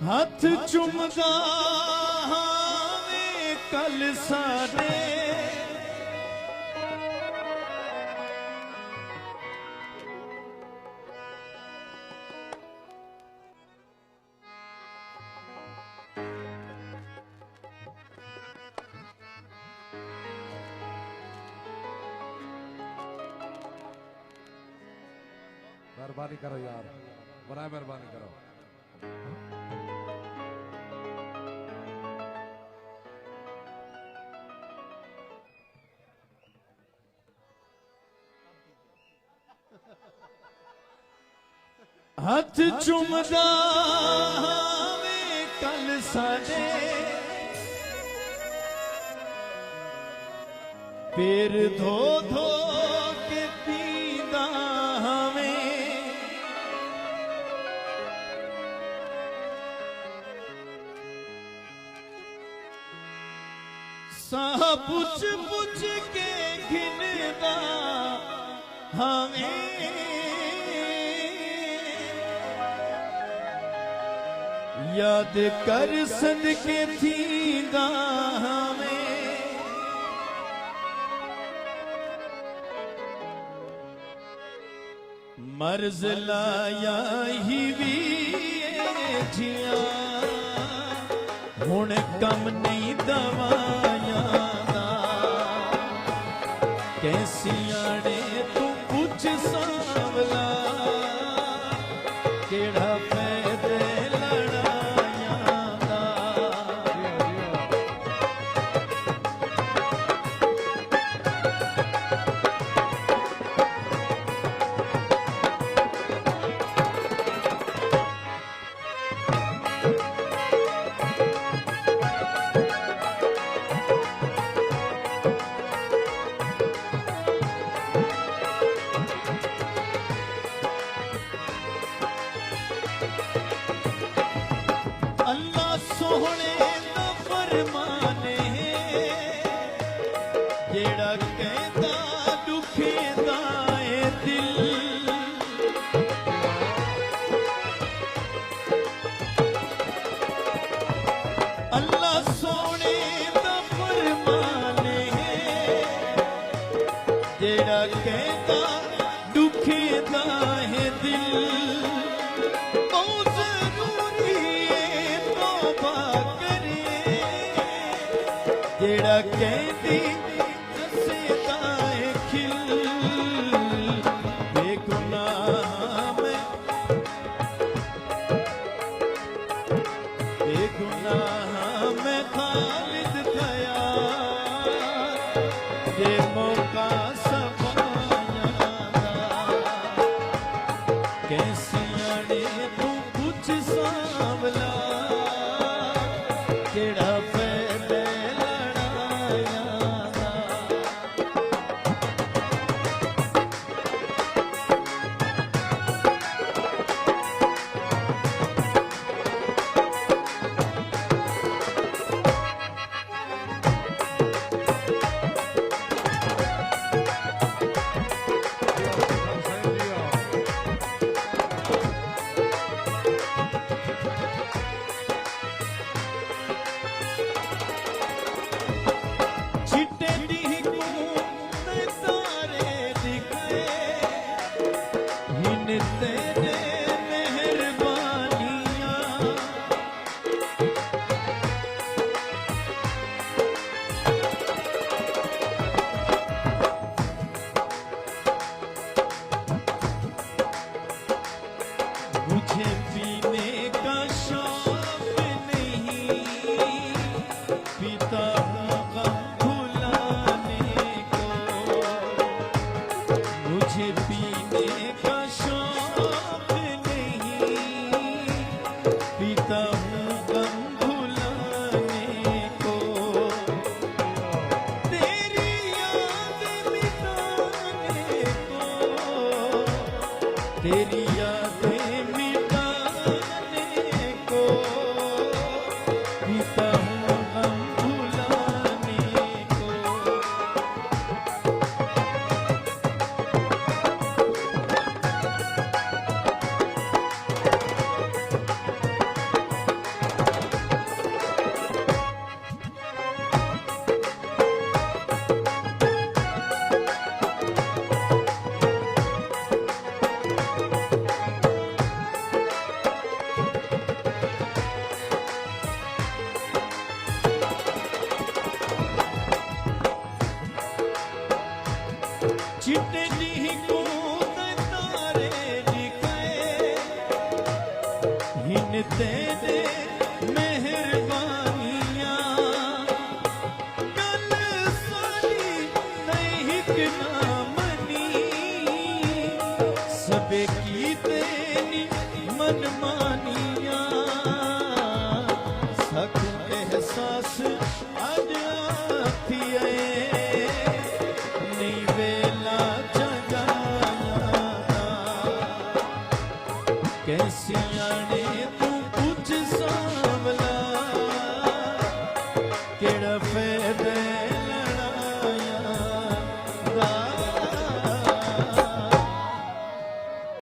हाथ चुमदा हावे कल सारे मेहरबानी करो यार, बड़ा मेहरबानी करो। हाथ चुमदा हावे कल सारे पैर धो धो के पींदा हमें साह पुछ पुछ के घिनदा हमें याद कर सदके थींदा हमें मर्ज लाया ही भी जिया हुण कम नहीं दवाया कैसियाड़े तू कुछ सांवला केड़ा फैदे सोहने दा फरमाने जेड़ा कहता दुखेंदा ए दिल अल्लाह सोने दा फरमाने जेड़ा कहता दुखेंदा ए दिल जेड़ा कहती दसेदा है खिल बेगुनाह मैं खालिद थया ये मौका सफाया कैसी अड़े तू कुछ सांवला केड़ा इन तेरे मेहरबानियां गल सारी नहीं कि ना मनी सबे की तेरी मनमानियां सख एहसास अज आथी आए नहीं वेला जगाया कैसिया ने तू कुछ सांवला केड़ा फैदा